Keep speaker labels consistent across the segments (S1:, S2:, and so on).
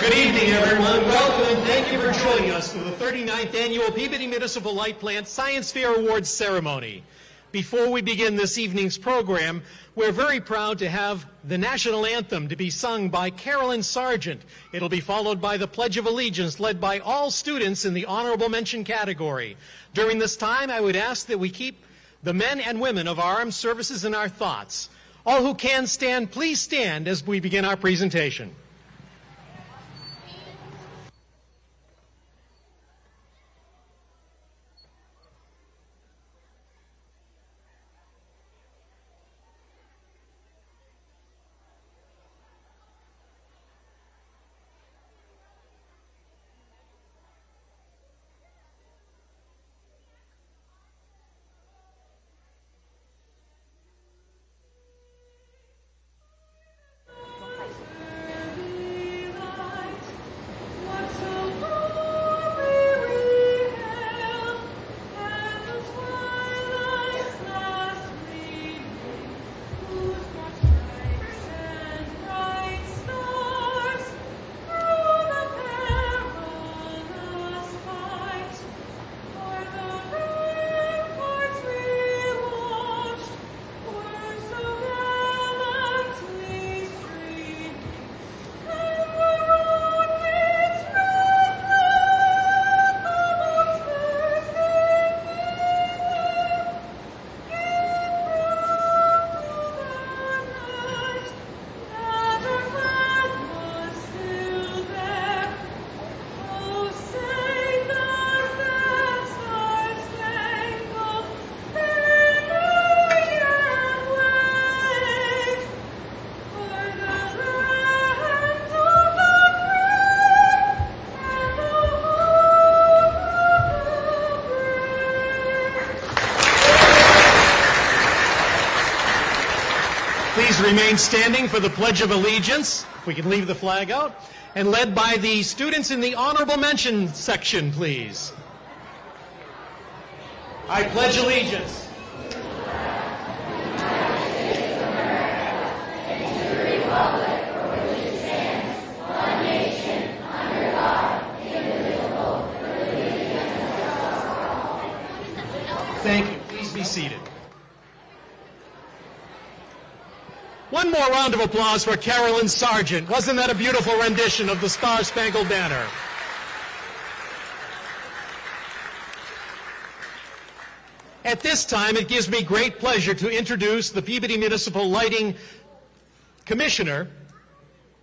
S1: Good evening, everyone. Welcome and thank you for joining us for the 39th Annual Peabody Municipal Light Plant Science Fair Awards Ceremony. Before we begin this evening's program, we're very proud to have the national anthem to be sung by Carolyn Sargent. It'll be followed by the Pledge of Allegiance led by all students in the honorable mention category. During this time, I would ask that we keep the men and women of our armed services in our thoughts. All who can stand, please stand as we begin our presentation. Please remain standing for the Pledge of Allegiance, if we can leave the flag out, and led by the students in the honorable mention section, please. I pledge allegiance Thank you. Please be seated. One more round of applause for Carolyn Sargent. Wasn't that a beautiful rendition of the Star-Spangled Banner? At this time, it gives me great pleasure to introduce the Peabody Municipal Lighting Commissioner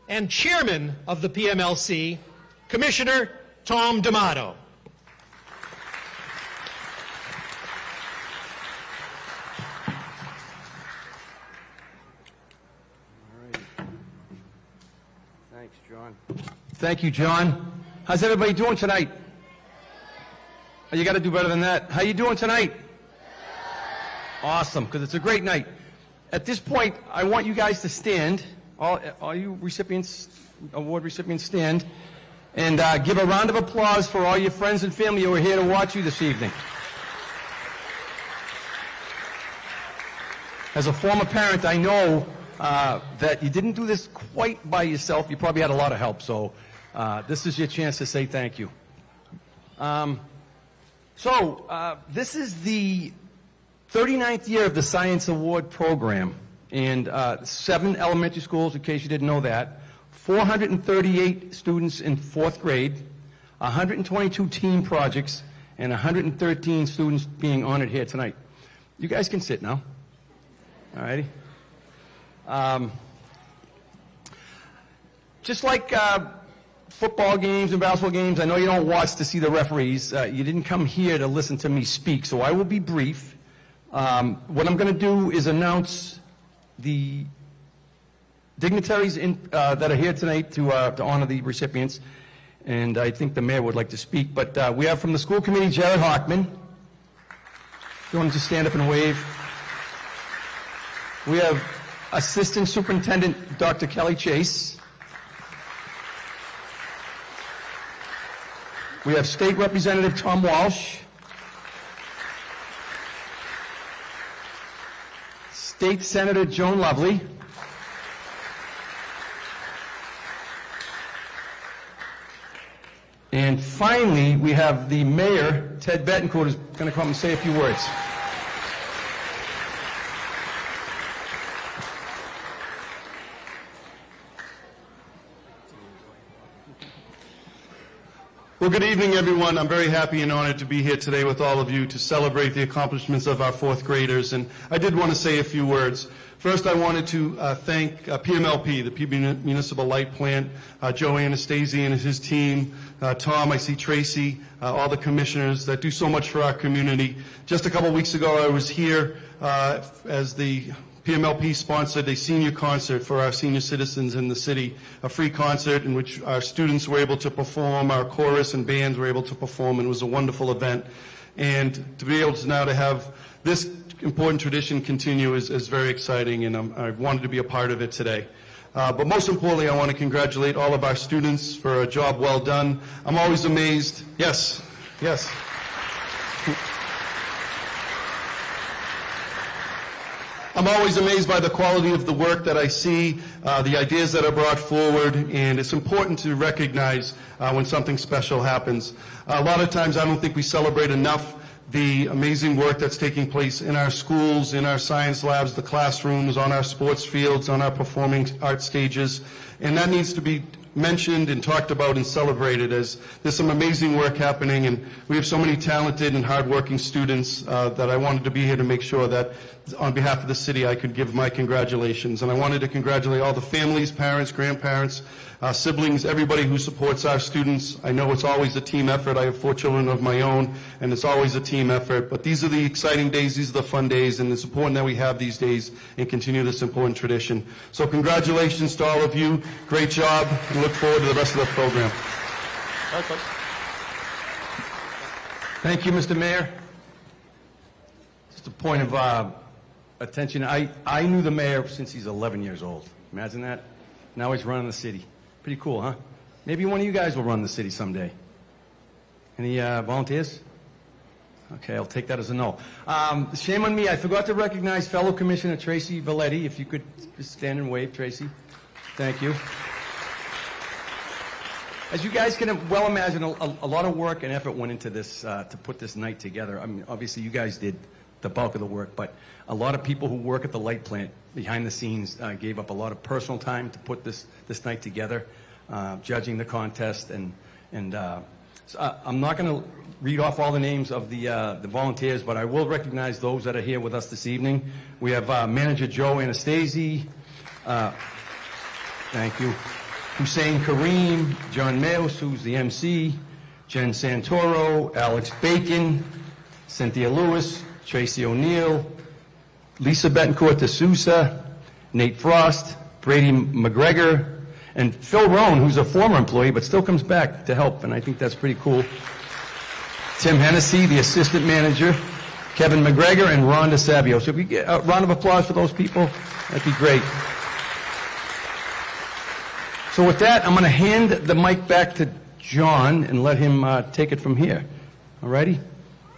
S1: and Chairman of the PMLC, Commissioner Tom D'Amato.
S2: Thank you, John. How's everybody doing tonight? Oh, you got to do better than that. How you doing tonight? Awesome, because it's a great night. At this point, I want you guys to stand. All you recipients, award recipients, stand, and give a round of applause for all your friends and family who are here to watch you this evening. As a former parent, I know that you didn't do this quite by yourself. You probably had a lot of help, so this is your chance to say thank you. This is the 39th year of the Science Award program, and 7 elementary schools, in case you didn't know that, 438 students in 4th grade, 122 team projects, and 113 students being honored here tonight. You guys can sit now. All righty. Just like football games and basketball games, I know you don't watch to see the referees. You didn't come here to listen to me speak, so I will be brief. What I'm going to do is announce the dignitaries that are here tonight to honor the recipients, and I think the mayor would like to speak. But we have from the school committee, Jared Hockman. If you want to just stand up and wave. We have Assistant Superintendent Dr. Kelly Chase. We have State Representative Tom Walsh. State Senator Joan Lovely. And finally, we have the mayor, Ted Betancourt, who's going to come and say a few words.
S3: Well, good evening, everyone. I'm very happy and honored to be here today with all of you to celebrate the accomplishments of our fourth graders. And I did want to say a few words. First, I wanted to thank PMLP, the Peabody Municipal Light Plant, Joe Anastasi and his team, Tom, I see Tracy, all the commissioners that do so much for our community. Just a couple weeks ago, I was here as the PMLP sponsored a senior concert for our senior citizens in the city, a free concert in which our students were able to perform, our chorus and bands were able to perform, and it was a wonderful event. And to be able to now to have this important tradition continue is very exciting, and I wanted to be a part of it today. But most importantly, I want to congratulate all of our students for a job well done. I'm always amazed. Yes, yes. I'm always amazed by the quality of the work that I see, the ideas that are brought forward, and it's important to recognize when something special happens. A lot of times I don't think we celebrate enough the amazing work that's taking place in our schools, in our science labs, the classrooms, on our sports fields, on our performing arts stages, and that needs to be mentioned and talked about and celebrated, as there's some amazing work happening, and we have so many talented and hardworking students that I wanted to be here to make sure that on behalf of the city I could give my congratulations. And I wanted to congratulate all the families, parents, grandparents, siblings, everybody who supports our students. I know it's always a team effort. I have 4 children of my own, and it's always a team effort. But these are the exciting days, these are the fun days, and it's important that we have these days and continue this important tradition. So congratulations to all of you. Great job, and look forward to the rest of the program.
S2: Thank you, Mr. Mayor. Just a point of attention. I knew the mayor since he's 11 years old. Imagine that. Now he's running the city. Pretty cool, huh? Maybe one of you guys will run the city someday. Any volunteers? Okay, I'll take that as a no. Shame on me. I forgot to recognize fellow Commissioner Tracy Valetti. If you could just stand and wave, Tracy. Thank you. As you guys can well imagine, a lot of work and effort went into this to put this night together. I mean, obviously you guys did the bulk of the work, but a lot of people who work at the light plant behind the scenes gave up a lot of personal time to put this night together, judging the contest, and so I'm not going to read off all the names of the volunteers, but I will recognize those that are here with us this evening. We have Manager Joe Anastasi, thank you, Hussein Kareem, John Mayos, who's the MC, Jen Santoro, Alex Bacon, Cynthia Lewis, Tracy O'Neill, Lisa Betancourt de Sousa, Nate Frost, Brady McGregor, and Phil Rohn, who's a former employee but still comes back to help, and I think that's pretty cool. Tim Hennessy, the assistant manager, Kevin McGregor, and Rhonda Savio. So if we get a round of applause for those people, that'd be great. So with that, I'm going to hand the mic back to John and let him take it from here. All righty?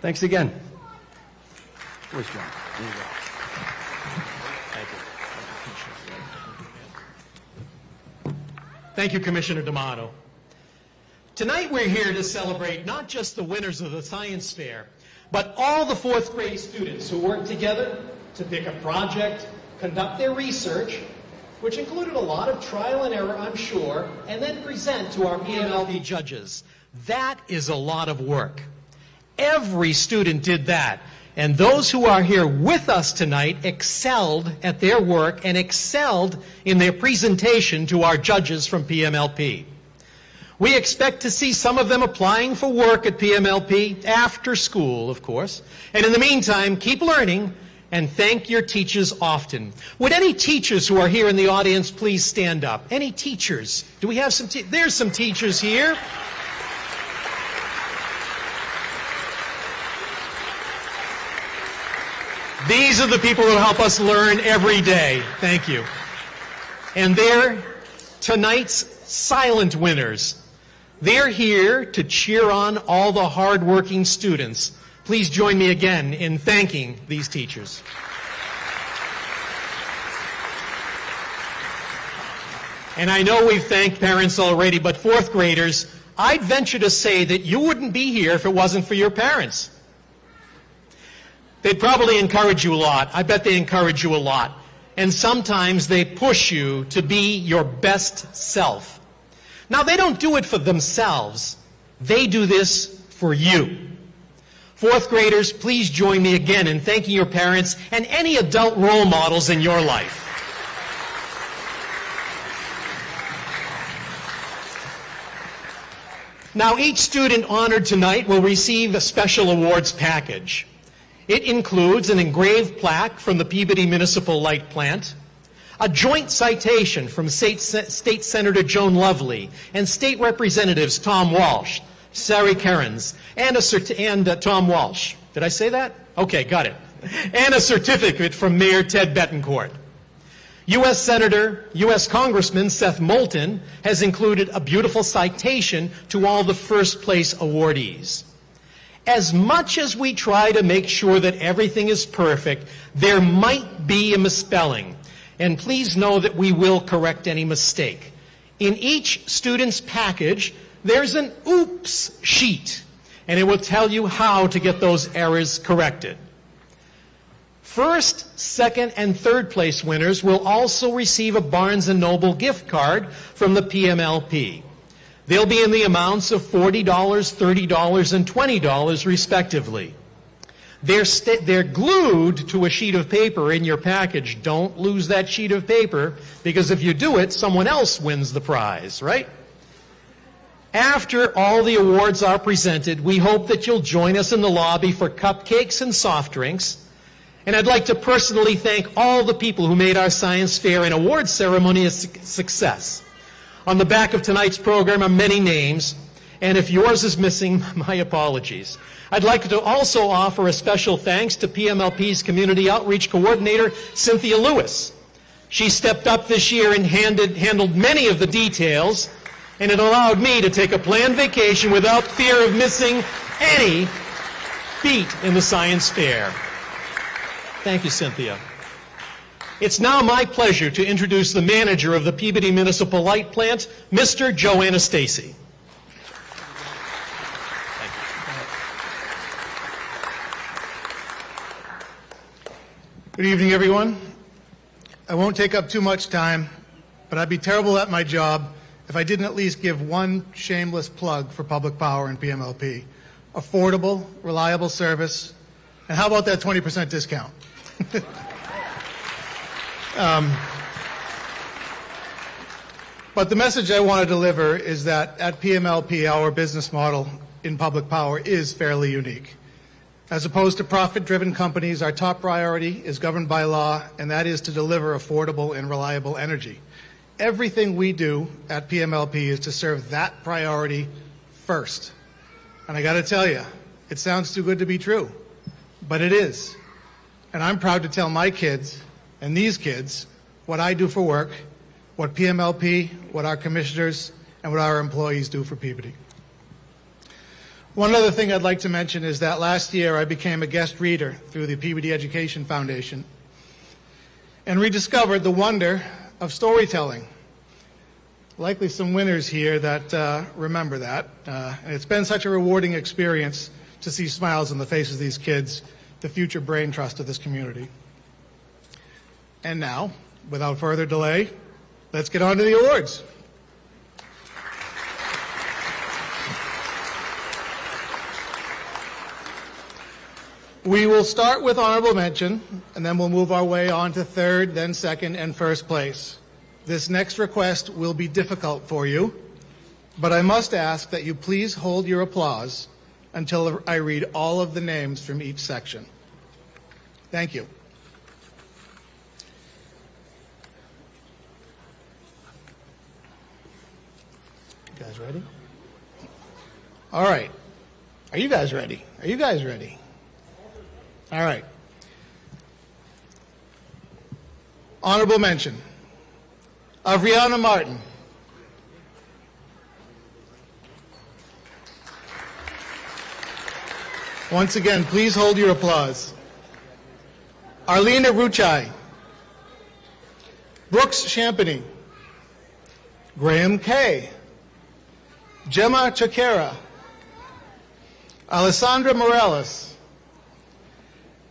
S2: Thanks again. Where's John? There you go.
S1: Thank you, Commissioner D'Amato. Tonight we're here to celebrate not just the winners of the science fair, but all the fourth grade students who worked together to pick a project, conduct their research, which included a lot of trial and error, I'm sure, and then present to our PMLP judges. That is a lot of work. Every student did that. And those who are here with us tonight excelled at their work and excelled in their presentation to our judges from PMLP. We expect to see some of them applying for work at PMLP after school, of course. And in the meantime, keep learning and thank your teachers often. Would any teachers who are here in the audience please stand up? Any teachers? Do we have some? There's some teachers here. These are the people who help us learn every day. Thank you. And they're tonight's silent winners. They're here to cheer on all the hardworking students. Please join me again in thanking these teachers. And I know we've thanked parents already, but fourth graders, I'd venture to say that you wouldn't be here if it wasn't for your parents. They'd probably encourage you a lot. I bet they encourage you a lot. And sometimes they push you to be your best self. Now, they don't do it for themselves. They do this for you. Fourth graders, please join me again in thanking your parents and any adult role models in your life. Now, each student honored tonight will receive a special awards package. It includes an engraved plaque from the Peabody Municipal Light Plant, a joint citation from State Senator Joan Lovely and State Representatives Tom Walsh, Sari Kerens, and Tom Walsh. Did I say that? Okay, got it. And a certificate from Mayor Ted Betancourt. U.S. Senator, U.S. Congressman Seth Moulton has included a beautiful citation to all the first place awardees. As much as we try to make sure that everything is perfect, there might be a misspelling. And please know that we will correct any mistake. In each student's package, there's an oops sheet, and it will tell you how to get those errors corrected. First, second, and third place winners will also receive a Barnes & Noble gift card from the PMLP. They'll be in the amounts of $40, $30, and $20, respectively. They're glued to a sheet of paper in your package. Don't lose that sheet of paper, because if you do it, someone else wins the prize, right? After all the awards are presented, we hope that you'll join us in the lobby for cupcakes and soft drinks. And I'd like to personally thank all the people who made our science fair and awards ceremony a success. On the back of tonight's program are many names, and if yours is missing, my apologies. I'd like to also offer a special thanks to PMLP's Community Outreach Coordinator, Cynthia Lewis. She stepped up this year and handled many of the details, and it allowed me to take a planned vacation without fear of missing any beat in the science fair. Thank you, Cynthia. It's now my pleasure to introduce the manager of the Peabody Municipal Light Plant, Mr. Joe Anastasi.
S4: Good evening, everyone. I won't take up too much time, but I'd be terrible at my job if I didn't at least give one shameless plug for public power and PMLP. Affordable, reliable service, and how about that 20% discount? But the message I want to deliver is that at PMLP, our business model in public power is fairly unique. As opposed to profit-driven companies, our top priority is governed by law, and that is to deliver affordable and reliable energy. Everything we do at PMLP is to serve that priority first. And I got to tell you, it sounds too good to be true, but it is. And I'm proud to tell my kids and these kids what I do for work, what PMLP, what our commissioners, and what our employees do for Peabody. One other thing I'd like to mention is that last year I became a guest reader through the Peabody Education Foundation and rediscovered the wonder of storytelling. Likely some winners here that remember that. And it's been such a rewarding experience to see smiles on the faces of these kids, the future brain trust of this community. And now, without further delay, let's get on to the awards. We will start with honorable mention, and then we'll move our way on to third, then second, and first place. This next request will be difficult for you, but I must ask that you please hold your applause until I read all of the names from each section. Thank you. You guys ready? All right. Are you guys ready? Are you guys ready? All right. Honorable mention. Avriana Martin. Once again, please hold your applause. Arlena Ruchai. Brooks Champany. Graham Kay. Gemma Chaquera, Alessandra Morales,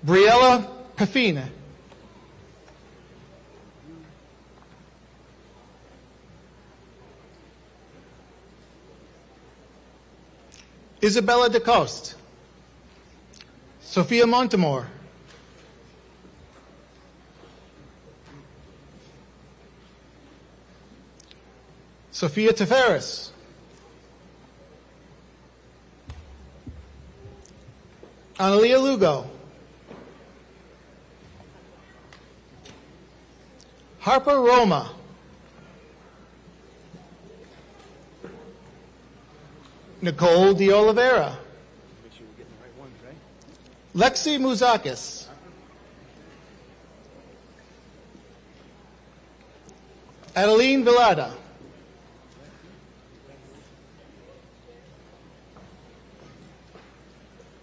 S4: Briella Pafina, Isabella DeCoste, Sophia Montemore, Sophia Teferis, Analia Lugo, Harper Roma, Nicole De Oliveira, Lexi Mouzakis, Adeline Villada,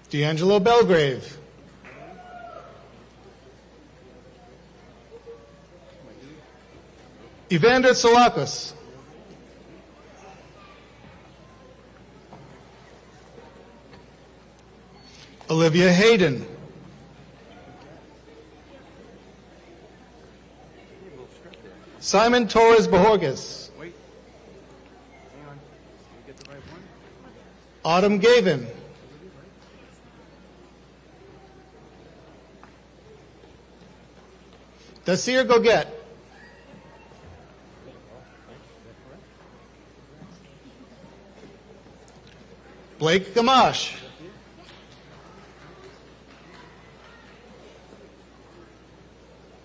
S4: D'Angelo Belgrave, Evander Salakos, Olivia Hayden, Simon Torres Bojorges, Autumn Gavin, Dasir Goget, Blake Gamache,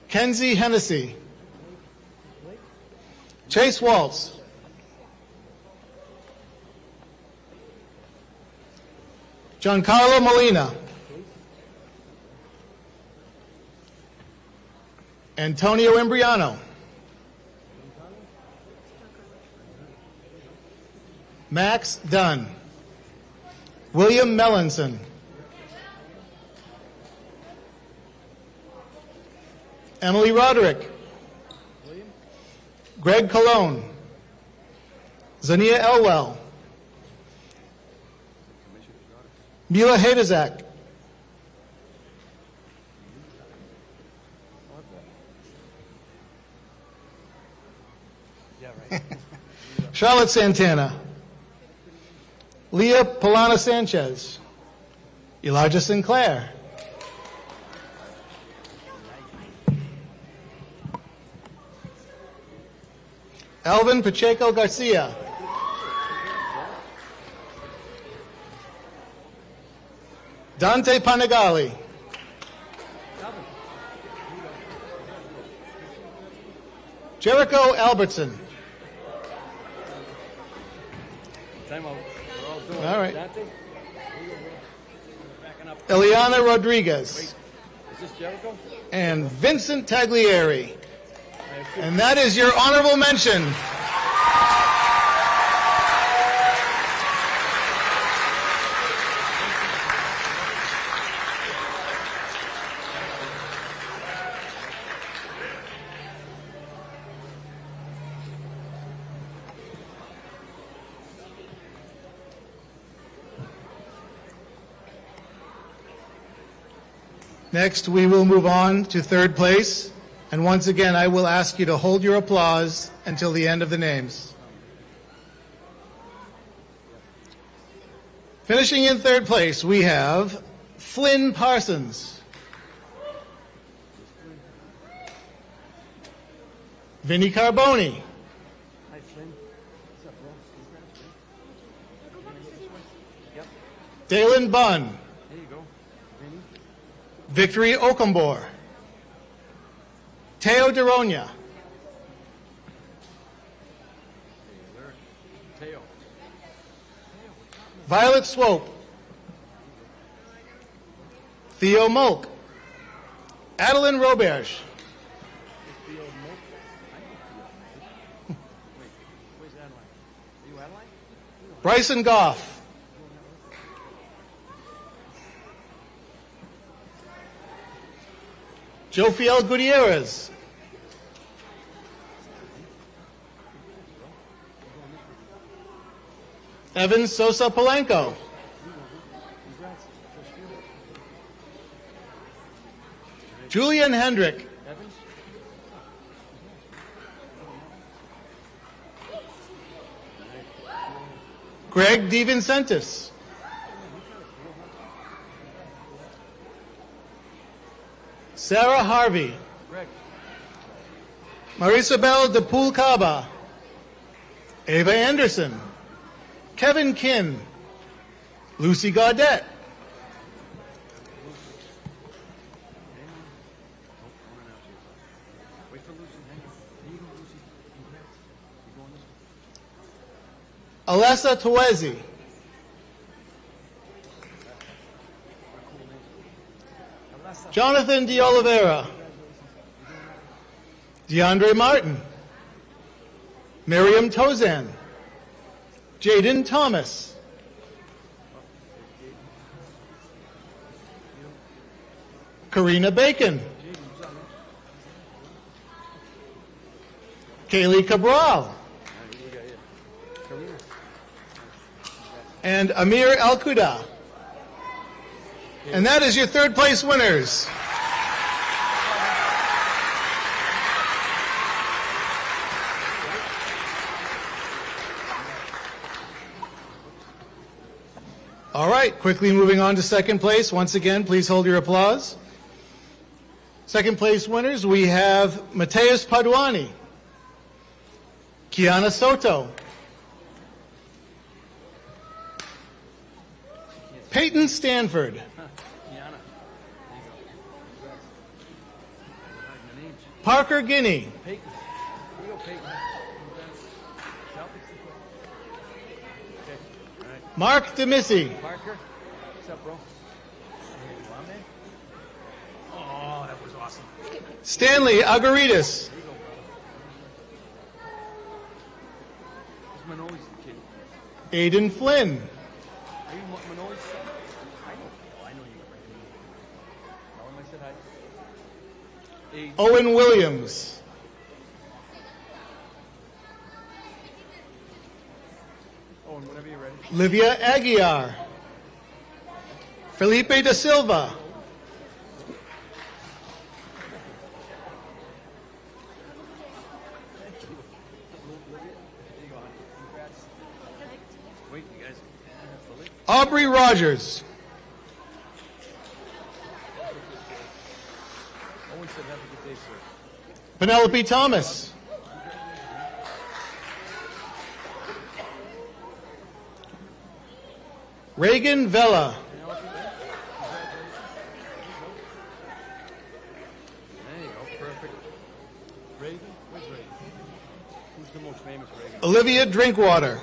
S4: Kenzie Hennessy, Chase Waltz, Giancarlo Molina, Antonio Imbriano, Max Dunn, William Mellinson, Emily Roderick, Greg Colon, Zania Elwell, Mila Hadezak, Charlotte Santana, Leah Polana Sanchez, Elijah Sinclair, Alvin Pacheco Garcia, Dante Panagali, Jericho Albertson. All right. Eliana Rodriguez. And Vincent Taglieri. And that is your honorable mention. Next, we will move on to third place. And once again, I will ask you to hold your applause until the end of the names. Finishing in third place, we have Flynn Parsons, Vinnie Carboni, Dalen Bunn, Victory Okambor, Teo Deronia, Violet Swope, Theo Mulk, Adeline Roberge, Bryson Goff, Jofiel Gutierrez, Evan Sosa Polanco. Julian Hendrick. Greg DeVincentis. Sarah Harvey. Marisabel de Pulcaba. Ava Anderson. Kevin Kin. Lucy Gaudette. Alessa Tuezi. Jonathan De Oliveira. DeAndre Martin. Miriam Tozan. Jaden Thomas. Karina Bacon. Kaylee Cabral. And Amir Al-Quda. And that is your third place winners. All right, quickly moving on to second place. Once again, please hold your applause. Second place winners, we have Mateus Paduani, Kiana Soto, Peyton Stanford, Parker Guinea, Mark Demissy,
S2: Parker, what's up, bro?
S1: Oh, that was awesome.
S4: Stanley Agaritas, Aiden Flynn, Owen Williams,
S2: Owen, whenever you're ready.
S4: Livia Aguiar, Felipe da Silva,
S2: Wait, you guys.
S4: Aubrey Rogers,
S2: Owen said have a good day, sir.
S4: Penelope Thomas, Reagan Vela,
S2: There you go, perfect. Reagan? Where's Reagan? Who's the most famous Reagan?
S4: Olivia Drinkwater,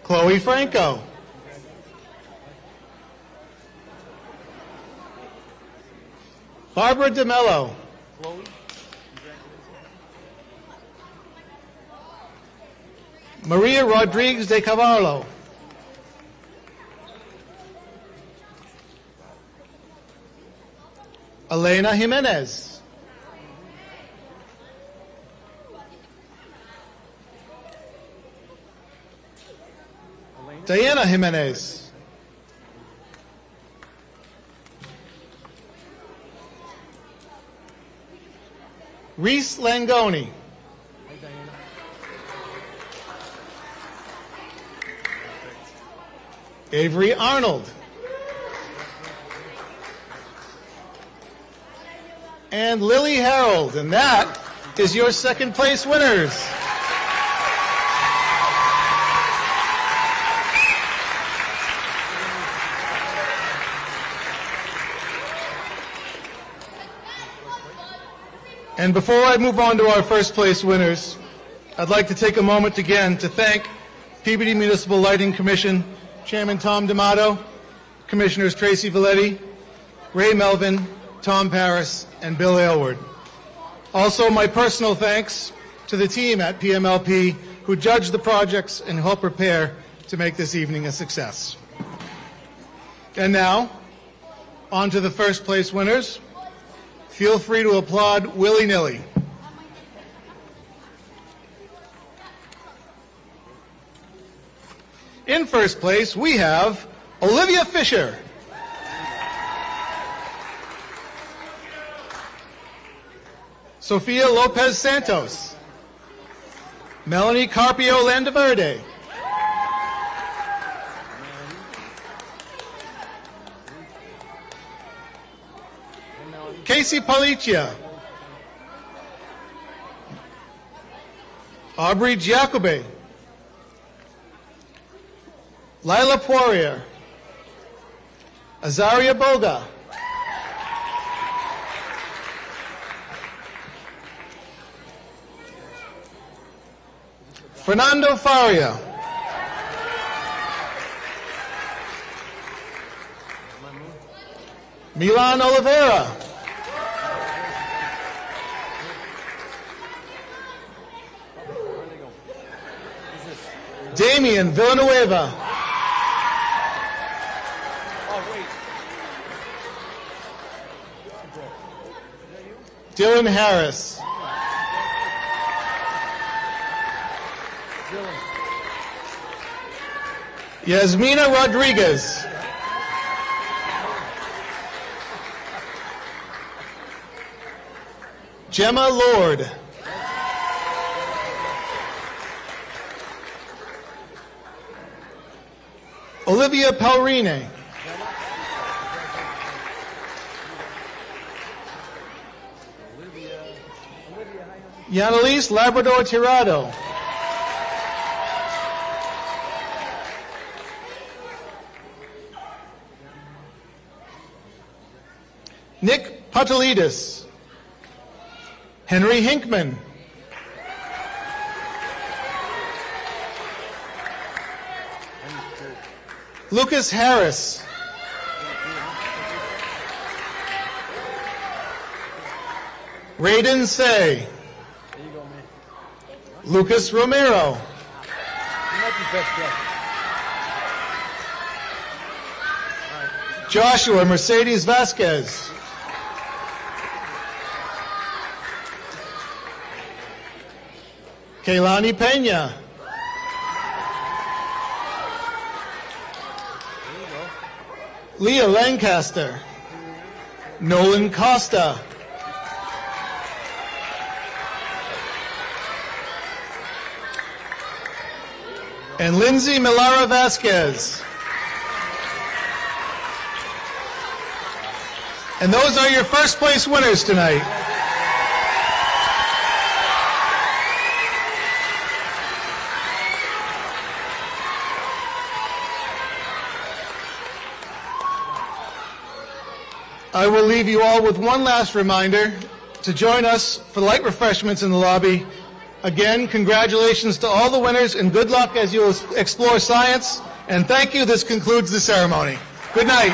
S4: Chloe Franco, Barbara DeMello,
S2: Chloe?
S4: Maria Rodriguez de Cavallo, Elena Jimenez, Diana Jimenez, Reese Langoni,
S2: Hey, Diana.
S4: Avery Arnold, and Lily Harold, and that is your second place winners. And before I move on to our first place winners, I'd like to take a moment again to thank Peabody Municipal Lighting Commission Chairman Tom D'Amato, Commissioners Tracy Valetti, Ray Melvin, Tom Paris, and Bill Aylward. Also, my personal thanks to the team at PMLP who judged the projects and helped prepare to make this evening a success. And now, on to the first place winners. Feel free to applaud willy-nilly. In first place, we have Olivia Fisher. Sofia Lopez Santos. Melanie Carpio Landaverde. Casey Palicia. Aubrey Giacobbe. Lila Poirier. Azaria Boga. Fernando Faria. Milan Oliveira. Damian Villanueva. Dylan Harris. Yasmina Rodriguez. Gemma Lord. Olivia Palrine. Yanalise Labrador Tirado. Nick Patulidis. Henry Hinkman. Lucas Harris. Raiden Say. Lucas Romero. Joshua Mercedes Vasquez. Kaylani Pena. Leah Lancaster. Nolan Costa. And Lindsay Milara Vasquez. And those are your first place winners tonight. I will leave you all with one last reminder to join us for light refreshments in the lobby. Again, congratulations to all the winners and good luck as you explore science. And thank you. This concludes the ceremony. Good night.